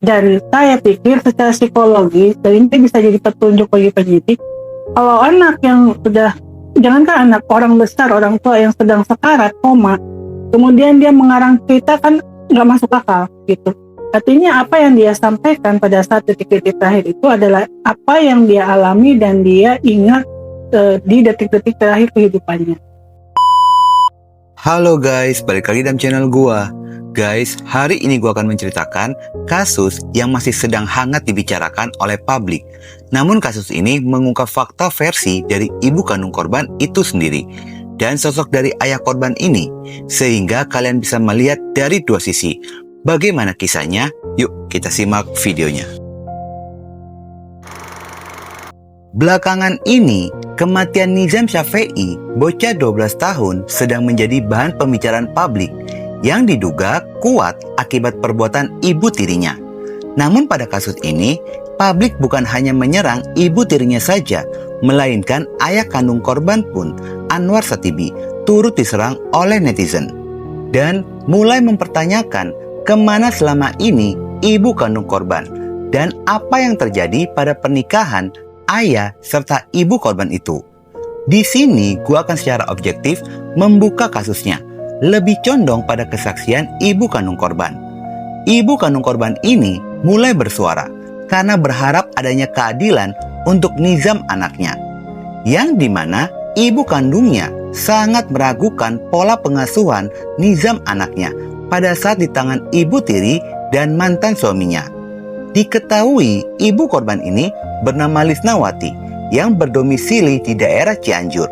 Dan saya pikir secara psikologis, dan ini bisa jadi petunjuk bagi penyidik, kalau anak yang sudah, jangankan anak, orang besar, orang tua yang sedang sekarat, koma, kemudian dia mengarang cerita, kan nggak masuk akal gitu. Artinya apa yang dia sampaikan pada saat detik-detik terakhir itu adalah apa yang dia alami dan dia ingat di detik-detik terakhir kehidupannya. Halo guys, balik lagi dalam channel gua. Guys, hari ini gua akan menceritakan kasus yang masih sedang hangat dibicarakan oleh publik. Namun kasus ini mengungkap fakta versi dari ibu kandung korban itu sendiri dan sosok dari ayah korban ini, sehingga kalian bisa melihat dari dua sisi. Bagaimana kisahnya? Yuk kita simak videonya. Belakangan ini, kematian Nizam Syafei, bocah 12 tahun, sedang menjadi bahan pembicaraan publik yang diduga kuat akibat perbuatan ibu tirinya. Namun pada kasus ini, publik bukan hanya menyerang ibu tirinya saja, melainkan ayah kandung korban pun, Anwar Satibi, turut diserang oleh netizen. Dan mulai mempertanyakan kemana selama ini ibu kandung korban, dan apa yang terjadi pada pernikahan ayah serta ibu korban itu. Di sini gua akan secara objektif membuka kasusnya, lebih condong pada kesaksian ibu kandung korban. Ibu kandung korban ini mulai bersuara karena berharap adanya keadilan untuk Nizam anaknya, yang dimana ibu kandungnya sangat meragukan pola pengasuhan Nizam anaknya pada saat di tangan ibu tiri dan mantan suaminya. Diketahui ibu korban ini bernama Lisnawati yang berdomisili di daerah Cianjur.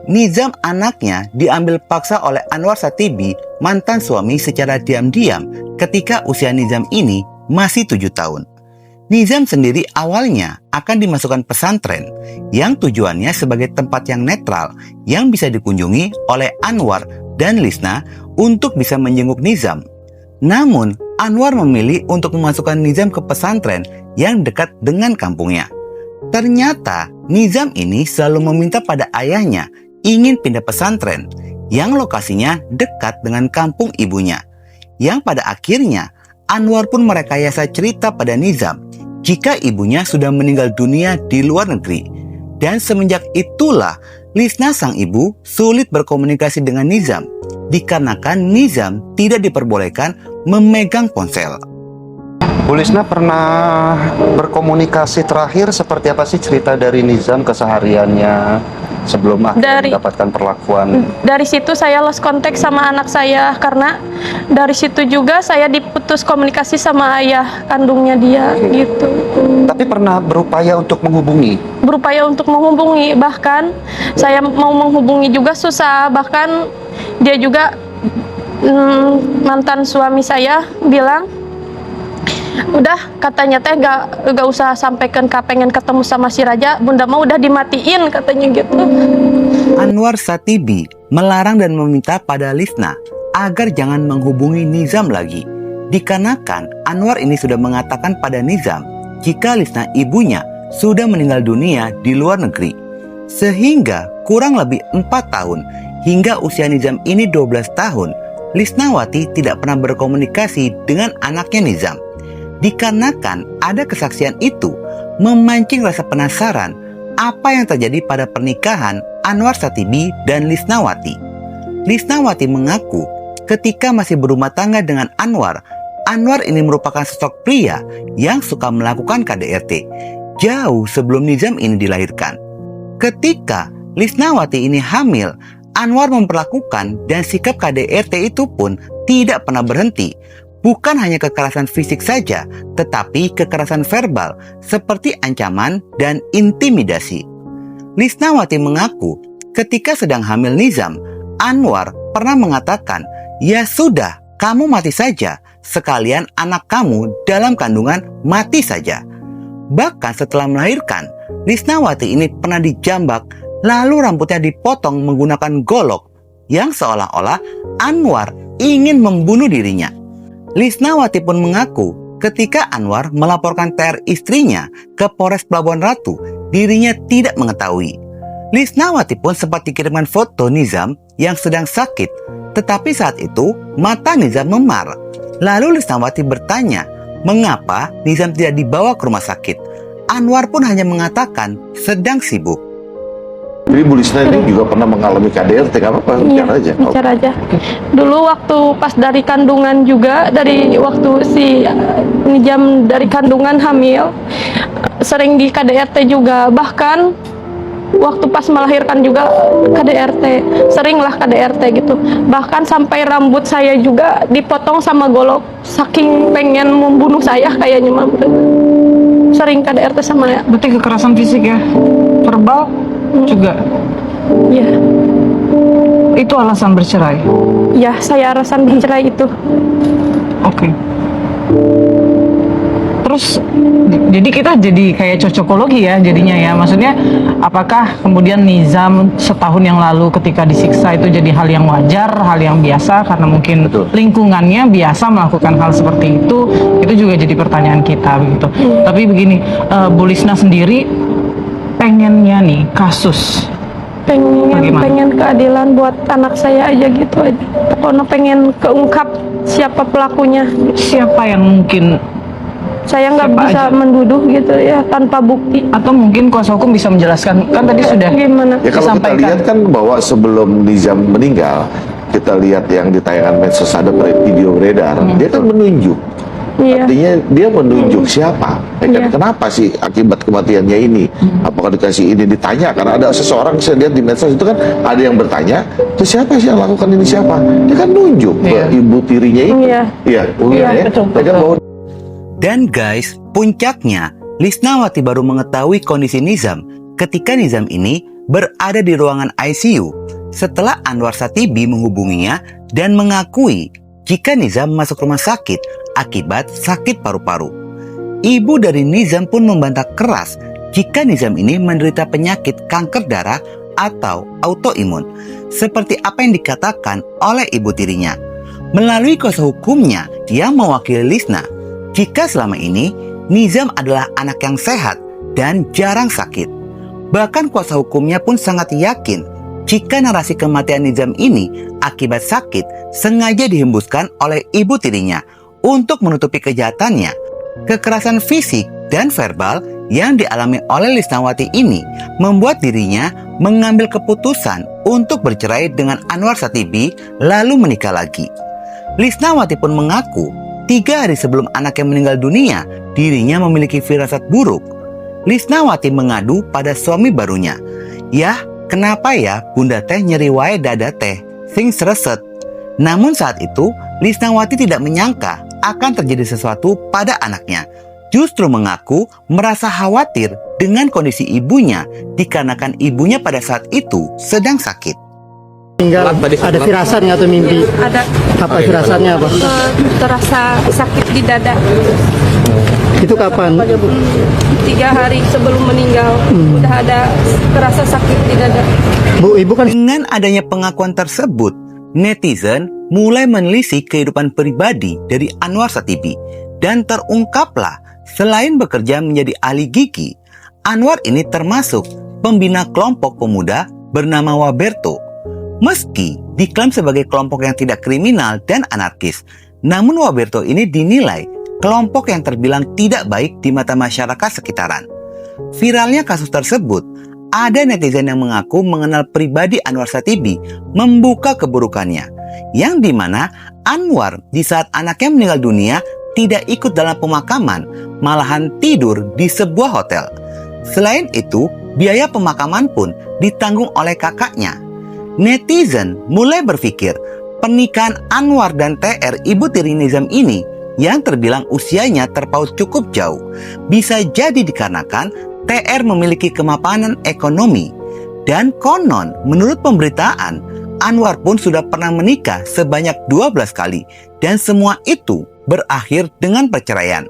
Nizam anaknya diambil paksa oleh Anwar Satibi, mantan suami, secara diam-diam ketika usia Nizam ini masih 7 tahun. Nizam sendiri awalnya akan dimasukkan pesantren yang tujuannya sebagai tempat yang netral yang bisa dikunjungi oleh Anwar dan Lisna untuk bisa menjenguk Nizam. Namun Anwar memilih untuk memasukkan Nizam ke pesantren yang dekat dengan kampungnya. Ternyata Nizam ini selalu meminta pada ayahnya ingin pindah pesantren yang lokasinya dekat dengan kampung ibunya. Yang pada akhirnya Anwar pun merekayasa cerita pada Nizam jika ibunya sudah meninggal dunia di luar negeri. Dan semenjak itulah Lisna sang ibu sulit berkomunikasi dengan Nizam dikarenakan Nizam tidak diperbolehkan memegang ponsel. Bu Lisna pernah berkomunikasi terakhir seperti apa sih cerita dari Nizam kesehariannya sebelum akhirnya mendapatkan perlakuan? Dari situ saya lost kontak sama anak saya karena dari situ juga saya diputus komunikasi sama ayah kandungnya dia gitu. Tapi pernah berupaya untuk menghubungi? Berupaya untuk menghubungi, bahkan saya mau menghubungi juga susah, bahkan dia juga mantan suami saya bilang, udah katanya teh gak usah sampaikan pengen ketemu sama si Raja, bunda mau udah dimatiin katanya gitu. Anwar Satibi melarang dan meminta pada Lisna agar jangan menghubungi Nizam lagi, dikarenakan Anwar ini sudah mengatakan pada Nizam jika Lisna ibunya sudah meninggal dunia di luar negeri. Sehingga kurang lebih 4 tahun hingga usia Nizam ini 12 tahun, Lisnawati tidak pernah berkomunikasi dengan anaknya Nizam. Dikarenakan ada kesaksian itu memancing rasa penasaran apa yang terjadi pada pernikahan Anwar Satibi dan Lisnawati. Lisnawati mengaku ketika masih berumah tangga dengan Anwar, Anwar ini merupakan sosok pria yang suka melakukan KDRT jauh sebelum Nizam ini dilahirkan. Ketika Lisnawati ini hamil, Anwar memperlakukan dan sikap KDRT itu pun tidak pernah berhenti. Bukan hanya kekerasan fisik saja, tetapi kekerasan verbal seperti ancaman dan intimidasi. Lisnawati mengaku ketika sedang hamil Nizam, Anwar pernah mengatakan, "Ya sudah, kamu mati saja, sekalian anak kamu dalam kandungan mati saja." Bahkan setelah melahirkan, Lisnawati ini pernah dijambak, lalu rambutnya dipotong menggunakan golok, yang seolah-olah Anwar ingin membunuh dirinya. Lisnawati pun mengaku ketika Anwar melaporkan TR istrinya ke Polres Pelabuhan Ratu, dirinya tidak mengetahui. Lisnawati pun sempat dikirimkan foto Nizam yang sedang sakit, tetapi saat itu mata Nizam memar. Lalu Lisnawati bertanya, mengapa Nizam tidak dibawa ke rumah sakit. Anwar pun hanya mengatakan sedang sibuk. Jadi Bu Lisna ini juga pernah mengalami KDRT, nggak apa-apa, Iya, bicara aja. bicara aja. Dulu waktu pas dari kandungan juga, dari waktu si Nizam dari kandungan hamil, sering di KDRT juga. Bahkan waktu pas melahirkan juga KDRT, seringlah KDRT gitu. Bahkan sampai rambut saya juga dipotong sama golok, saking pengen membunuh saya kayaknya mah. Sering KDRT sama ya. Berarti kekerasan fisik ya, verbal juga. Iya. Itu alasan bercerai. Ya, saya alasan bercerai itu. Oke. Terus jadi kita jadi kayak cocokologi ya jadinya ya. Maksudnya apakah kemudian Nizam setahun yang lalu ketika disiksa itu jadi hal yang wajar, hal yang biasa karena mungkin Betul. lingkungannya biasa melakukan hal seperti itu juga jadi pertanyaan kita begitu. Tapi begini, Bu Lisna sendiri pengennya nih kasus Bagaimana? pengen keadilan buat anak saya aja gitu aja. Pokoknya pengen keungkap siapa pelakunya. siapa yang mungkin Saya nggak Siapa bisa aja? menduduh gitu ya tanpa bukti. atau mungkin kuasa hukum bisa menjelaskan kan tadi sudah Gimana? Ya kalau kita disampaikan. lihat kan bahwa sebelum Nizam meninggal, kita lihat yang di tayangan medsos ada video beredar, dia kan menunjuk. Iya. Artinya dia menunjuk siapa, ya kan? Iya. Kenapa sih akibat kematiannya ini? Apakah dikasih ini, ditanya? Karena ada seseorang saya lihat di medsos itu kan ada yang bertanya, itu siapa sih yang lakukan ini siapa? Dia kan nunjuk Iya. ke ibu tirinya itu. Iya. Iya, Iya, ya. betul, Ya kan, betul. bahwa Dan guys, puncaknya Lisnawati baru mengetahui kondisi Nizam ketika Nizam ini berada di ruangan ICU setelah Anwar Satibi menghubunginya dan mengakui jika Nizam masuk rumah sakit akibat sakit paru-paru. Ibu dari Nizam pun membantah keras jika Nizam ini menderita penyakit kanker darah atau autoimun, seperti apa yang dikatakan oleh ibu tirinya. Melalui kuasa hukumnya yang mewakili Lisna, jika selama ini Nizam adalah anak yang sehat dan jarang sakit. Bahkan kuasa hukumnya pun sangat yakin jika narasi kematian Nizam ini akibat sakit sengaja dihembuskan oleh ibu tirinya untuk menutupi kejahatannya. Kekerasan fisik dan verbal yang dialami oleh Lisnawati ini membuat dirinya mengambil keputusan untuk bercerai dengan Anwar Satibi lalu menikah lagi. Lisnawati pun mengaku 3 hari sebelum anaknya meninggal dunia, dirinya memiliki firasat buruk. Lisnawati mengadu pada suami barunya. Yah, kenapa ya bunda teh nyeri wae dada teh, sing sreset. Namun saat itu, Lisnawati tidak menyangka akan terjadi sesuatu pada anaknya. Justru mengaku merasa khawatir dengan kondisi ibunya dikarenakan ibunya pada saat itu sedang sakit. Tinggal ada firasat nggak atau mimpi? Ada Apa firasatnya apa? terasa sakit di dada. Itu kapan? 3 hari sebelum meninggal udah ada terasa sakit di dada. Bu, ibu kan Dengan adanya pengakuan tersebut, netizen mulai menelisik kehidupan pribadi dari Anwar Satibi dan terungkaplah selain bekerja menjadi ahli gigi, Anwar ini termasuk pembina kelompok pemuda bernama Waberto. Meski diklaim sebagai kelompok yang tidak kriminal dan anarkis, namun Waberto ini dinilai kelompok yang terbilang tidak baik di mata masyarakat sekitaran. Viralnya kasus tersebut, ada netizen yang mengaku mengenal pribadi Anwar Satibi membuka keburukannya, yang dimana Anwar di saat anaknya meninggal dunia tidak ikut dalam pemakaman, malahan tidur di sebuah hotel. Selain itu, biaya pemakaman pun ditanggung oleh kakaknya. Netizen mulai berpikir pernikahan Anwar dan TR ibu tiri Nizam ini yang terbilang usianya terpaut cukup jauh bisa jadi dikarenakan TR memiliki kemapanan ekonomi. Dan konon menurut pemberitaan Anwar pun sudah pernah menikah sebanyak 12 kali dan semua itu berakhir dengan perceraian.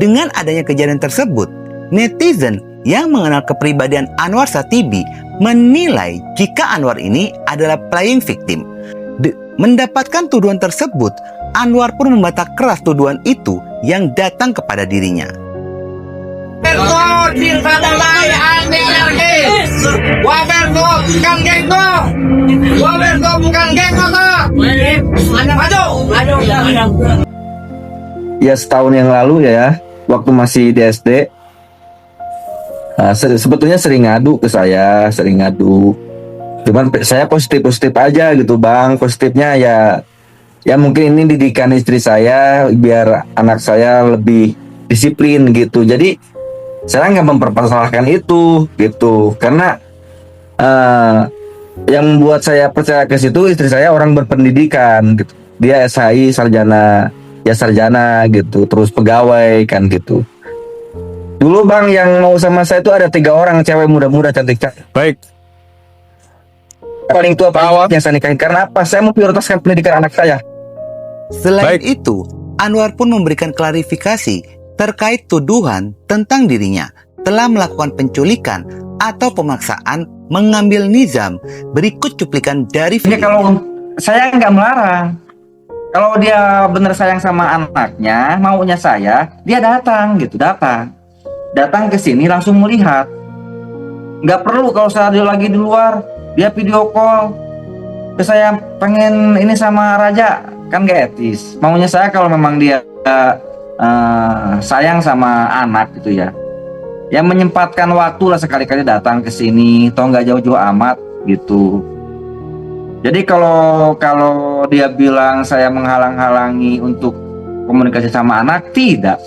Dengan adanya kejadian tersebut, netizen yang mengenal kepribadian Anwar Satibi menilai jika Anwar ini adalah playing victim. Mendapatkan tuduhan tersebut, Anwar pun membantah keras tuduhan itu yang datang kepada dirinya. Waberto cinta damai anarkis. Waberto bukan genggo. Waberto bukan genggo toh. Maju. ya setahun yang lalu ya, waktu masih di SD. Sebetulnya sering ngadu ke saya, sering ngadu. Cuman saya positif aja gitu Bang. Positifnya ya mungkin ini didikan istri saya biar anak saya lebih disiplin gitu. Jadi saya nggak mempermasalahkan itu gitu, karena yang membuat saya percaya ke situ istri saya orang berpendidikan gitu. Dia SHI sarjana gitu, terus pegawai kan gitu. Dulu Bang yang mau sama saya itu ada 3 orang cewek muda-muda cantik. Baik. Paling tua Pak yang saya nikahin, karena apa? Saya mau prioritaskan pendidikan anak saya. Selain itu, Anwar pun memberikan klarifikasi terkait tuduhan tentang dirinya telah melakukan penculikan atau pemaksaan mengambil Nizam. Berikut cuplikan dari Ini video. kalau saya nggak melarang. Kalau dia benar sayang sama anaknya, maunya saya, dia datang gitu, datang ke sini langsung melihat. Nggak perlu kalau saya lagi di luar, dia video call ke saya, pengen ini sama Raja, kan nggak etis. Maunya saya kalau memang dia sayang sama anak gitu ya menyempatkan waktu lah sekali-kali datang ke sini, toh nggak jauh-jauh amat gitu. Jadi kalau dia bilang saya menghalang-halangi untuk komunikasi sama anak, tidak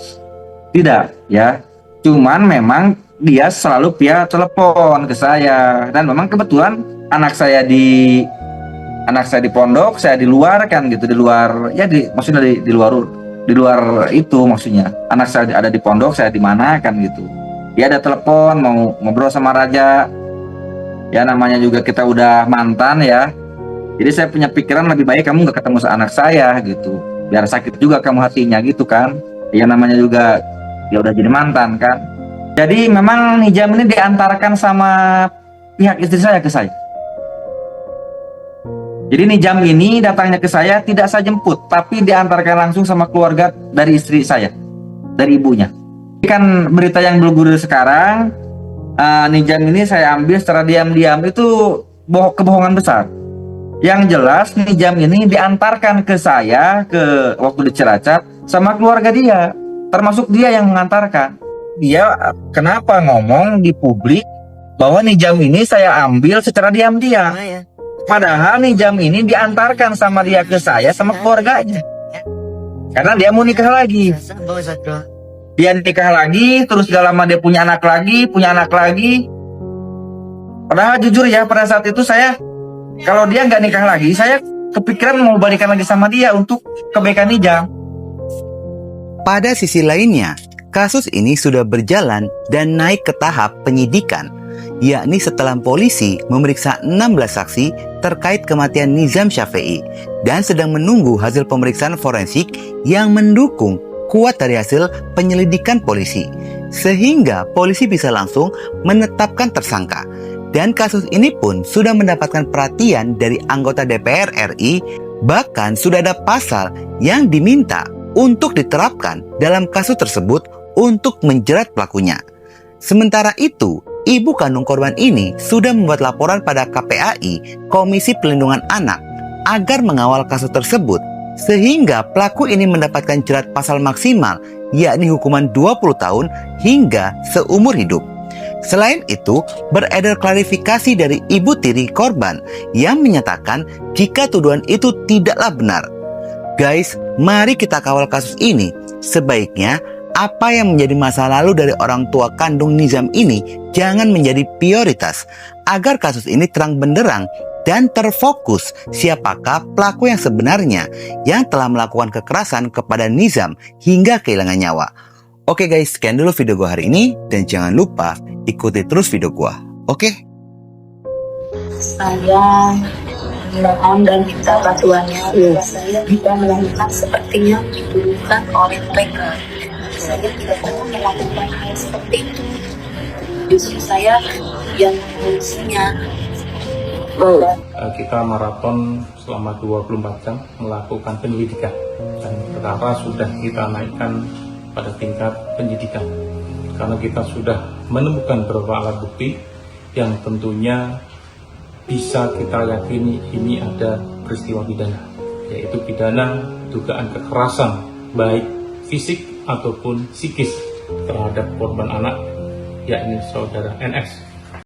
ya. Cuman memang dia selalu via telepon ke saya, dan memang kebetulan anak saya di pondok, saya di luar kan gitu, maksudnya di luar itu maksudnya. Anak saya ada di pondok, saya di mana kan gitu. Dia ada telepon mau ngobrol sama Raja. Ya namanya juga kita udah mantan ya. Jadi saya punya pikiran lebih baik kamu nggak ketemu sama anak saya gitu. Biar sakit juga kamu hatinya gitu kan. Ya namanya juga ya udah jadi mantan kan. Jadi memang Nizam ini diantarkan sama pihak istri saya ke saya. Jadi Nizam ini datangnya ke saya tidak saya jemput, tapi diantarkan langsung sama keluarga dari istri saya, dari ibunya. Ini kan berita yang bergulir sekarang, Nizam ini saya ambil secara diam-diam, itu kebohongan besar. Yang jelas Nizam ini diantarkan ke saya waktu di Cilacap sama keluarga dia, termasuk dia yang mengantarkan. Dia kenapa ngomong di publik bahwa Nizam ini saya ambil secara diam-diam? Padahal Nizam ini diantarkan sama dia ke saya sama keluarganya. Karena dia mau nikah lagi. Dia nikah lagi, terus gak lama dia punya anak lagi. Padahal jujur ya, pada saat itu saya, kalau dia nggak nikah lagi, saya kepikiran mau balikan lagi sama dia untuk kebaikan Nizam. Pada sisi lainnya, kasus ini sudah berjalan dan naik ke tahap penyidikan, yakni setelah polisi memeriksa 16 saksi terkait kematian Nizam Syafei dan sedang menunggu hasil pemeriksaan forensik yang mendukung kuat dari hasil penyelidikan polisi, sehingga polisi bisa langsung menetapkan tersangka. Dan kasus ini pun sudah mendapatkan perhatian dari anggota DPR RI, bahkan sudah ada pasal yang diminta untuk diterapkan dalam kasus tersebut untuk menjerat pelakunya. Sementara itu, ibu kandung korban ini sudah membuat laporan pada KPAI, Komisi Pelindungan Anak, agar mengawal kasus tersebut, sehingga pelaku ini mendapatkan jerat pasal maksimal, yakni hukuman 20 tahun hingga seumur hidup. Selain itu, beredar klarifikasi dari ibu tiri korban yang menyatakan jika tuduhan itu tidaklah benar. Guys, mari kita kawal kasus ini. Sebaiknya apa yang menjadi masa lalu dari orang tua kandung Nizam ini jangan menjadi prioritas, agar kasus ini terang benderang dan terfokus siapakah pelaku yang sebenarnya yang telah melakukan kekerasan kepada Nizam hingga kehilangan nyawa. Oke guys, sekian dulu video gua hari ini, dan jangan lupa ikuti terus video gua. Oke? Saya mohon dan minta bantuannya. Saya tidak melakukan seperti yang dituduhkan oleh mereka. Saya tidak pernah melakukan hal seperti itu. Justru saya yang mengurusnya. Kita maraton selama 24 jam melakukan penyelidikan, dan perkara sudah kita naikkan pada tingkat penyidikan karena kita sudah menemukan beberapa alat bukti yang tentunya bisa kita yakini ini ada peristiwa pidana, yaitu pidana dugaan kekerasan baik fisik ataupun psikis terhadap korban anak, yakni saudara NS.